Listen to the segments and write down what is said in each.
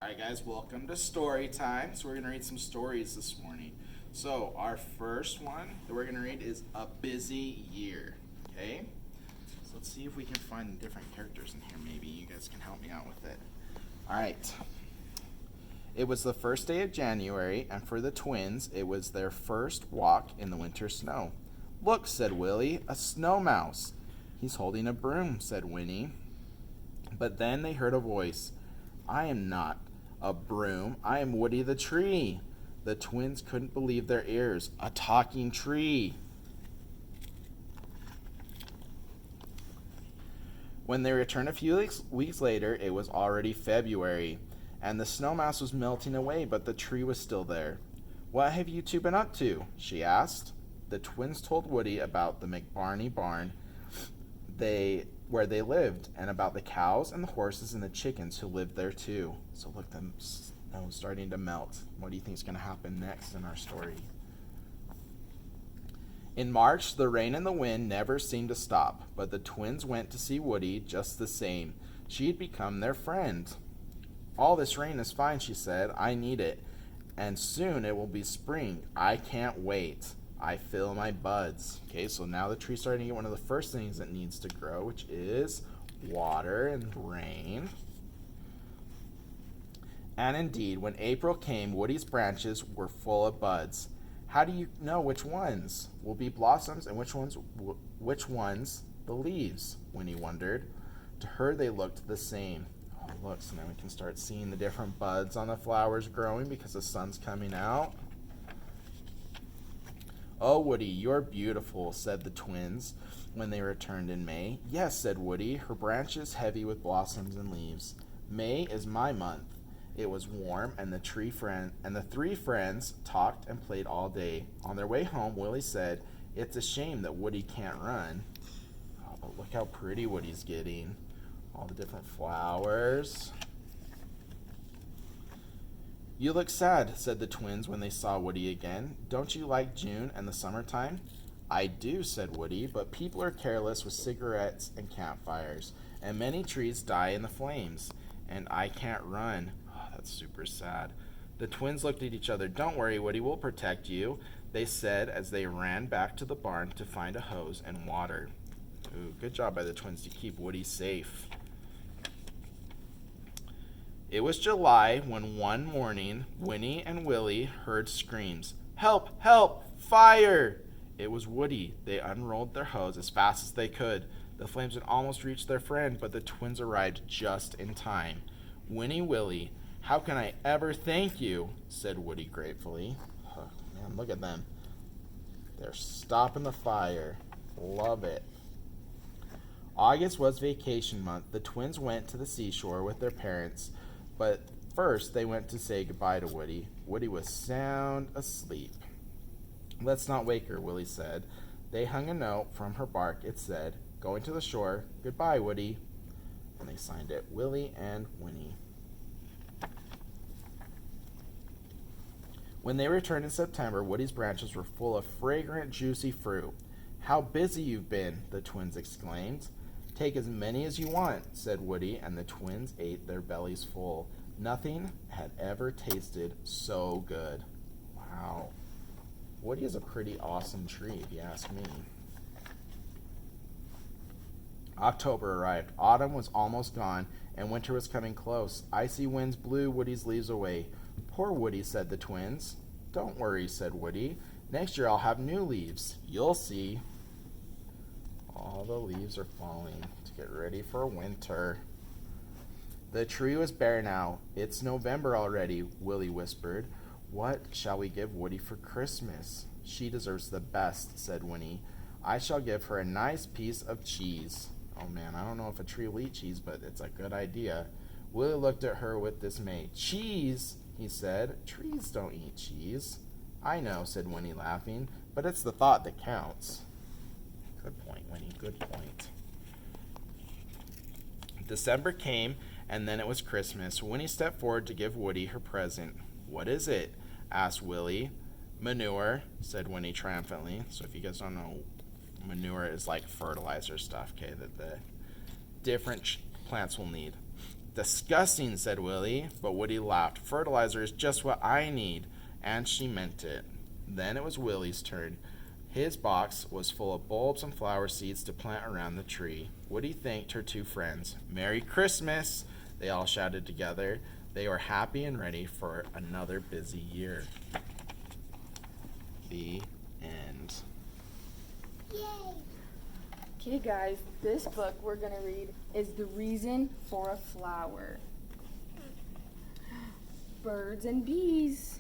All right, guys, welcome to story time. So, we're going to read some stories this morning. So, our first one that we're going to read is A Busy Year. Okay? So, let's see if we can find different characters in here. Maybe you guys can help me out with it. All right. It was the first day of January, and for the twins, it was their first walk in the winter snow. Look, said Willie, a snow mouse. He's holding a broom, said Winnie. But then they heard a voice. I am not a broom. I am Woody the tree. The twins couldn't believe their ears. A talking tree. When they returned a few weeks later, it was already February, and the snow mouse was melting away, but the tree was still there. What have you two been up to? She asked. The twins told Woody about the McBarney barn where they lived, and about the cows and the horses and the chickens who lived there too. So look, the snow's starting to melt. What do you think is going to happen next in our story? In March, the rain and the wind never seemed to stop, but the twins went to see Woody just the same. She had become their friend. All this rain is fine, she said. I need it. And soon it will be spring. I can't wait. I feel my buds. Okay, so now the tree's starting to get one of the first things that needs to grow, which is water and rain. And indeed, when April came, Woody's branches were full of buds. How do you know which ones will be blossoms and which ones the leaves? Winnie wondered. To her, they looked the same. Oh, look, so now we can start seeing the different buds on the flowers growing because the sun's coming out. Oh, Woody, you're beautiful, said the twins when they returned in May. Yes, said Woody, her branches heavy with blossoms and leaves. May is my month. It was warm, and the three friends talked and played all day. On their way home, Willie said, It's a shame that Woody can't run. Oh, but look how pretty Woody's getting. All the different flowers. You look sad, said the twins when they saw Woody again. Don't you like June and the summertime? I do, said Woody, but people are careless with cigarettes and campfires, and many trees die in the flames, and I can't run. Oh, that's super sad. The twins looked at each other. Don't worry, Woody, we'll protect you, they said as they ran back to the barn to find a hose and water. Ooh, good job by the twins to keep Woody safe. It was July when one morning Winnie and Willie heard screams. Help! Help! Fire! It was Woody. They unrolled their hose as fast as they could. The flames had almost reached their friend, but the twins arrived just in time. Winnie, Willie, how can I ever thank you? Said Woody gratefully. Oh, man, look at them. They're stopping the fire. Love it. August was vacation month. The twins went to the seashore with their parents. But first, they went to say goodbye to Woody. Woody was sound asleep. Let's not wake her, Willie said. They hung a note from her bark. It said, Going to the shore. Goodbye, Woody. And they signed it, Willie and Winnie. When they returned in September, Woody's branches were full of fragrant, juicy fruit. How busy you've been, the twins exclaimed. Take as many as you want, said Woody, and the twins ate their bellies full. Nothing had ever tasted so good. Wow. Woody is a pretty awesome tree, if you ask me. October arrived. Autumn was almost gone, and winter was coming close. Icy winds blew Woody's leaves away. Poor Woody, said the twins. Don't worry, said Woody. Next year I'll have new leaves. You'll see. All the leaves are falling to get ready for winter. The tree was bare now. It's November already, Willie whispered. What shall we give Woody for Christmas? She deserves the best, said Winnie. I shall give her a nice piece of cheese. Oh man, I don't know if a tree will eat cheese, but it's a good idea. Willie looked at her with dismay. Cheese, he said. Trees don't eat cheese. I know, said Winnie, laughing, but it's the thought that counts. Good point, Winnie. Good point. December came, and then it was Christmas. Winnie stepped forward to give Woody her present. What is it? Asked Willie. Manure, said Winnie triumphantly. So if you guys don't know, manure is like fertilizer stuff, okay, that the different plants will need. Disgusting, said Willie, but Woody laughed. Fertilizer is just what I need, and she meant it. Then it was Willie's turn. His box was full of bulbs and flower seeds to plant around the tree. Woody thanked her two friends. Merry Christmas, they all shouted together. They were happy and ready for another busy year. The end. Yay! Okay, guys, this book we're going to read is The Reason for a Flower. Birds and bees.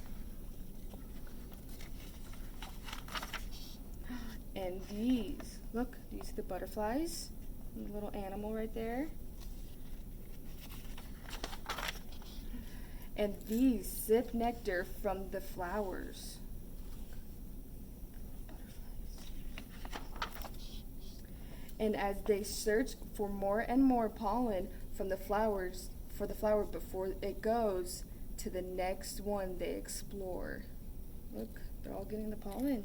And these, look, these are the butterflies. The little animal right there. And these sip nectar from the flowers. And as they search for more and more pollen from the flowers, for the flower before it goes to the next one they explore. Look, they're all getting the pollen.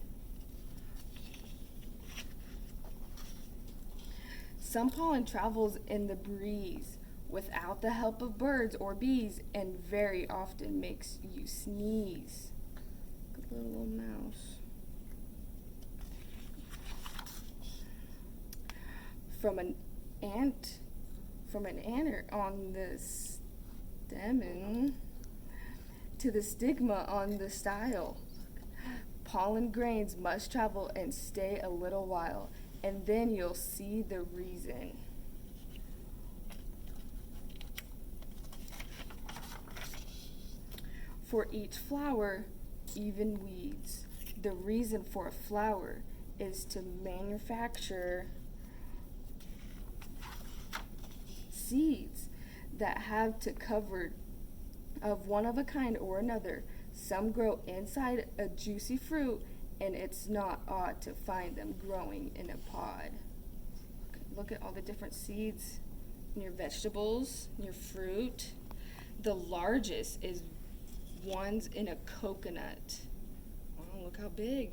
Some pollen travels in the breeze without the help of birds or bees and very often makes you sneeze. Good little mouse. From an anther on the stamen to the stigma on the style. Pollen grains must travel and stay a little while, and then you'll see the reason. For each flower, even weeds. The reason for a flower is to manufacture seeds that have to cover of one of a kind or another. Some grow inside a juicy fruit, and it's not odd to find them growing in a pod. Look at all the different seeds in your vegetables, in your fruit. The largest is ones in a coconut. Oh, look how big.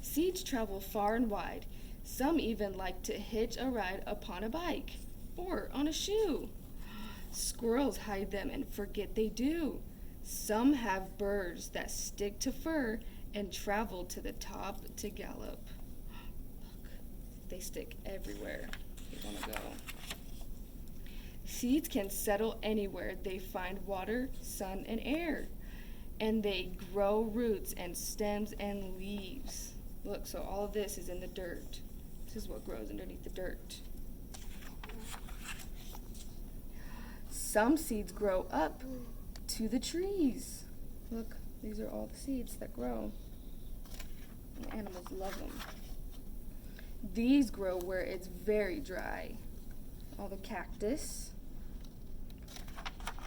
Seeds travel far and wide. Some even like to hitch a ride upon a bike or on a shoe. Squirrels hide them and forget they do. Some have birds that stick to fur and travel to the top to gallop. Look, they stick everywhere they want to go. Seeds can settle anywhere they find water, sun, and air. And they grow roots and stems and leaves. Look, so all of this is in the dirt. This is what grows underneath the dirt. Some seeds grow up to the trees. Look, these are all the seeds that grow. And animals love them. These grow where it's very dry. All the cactus.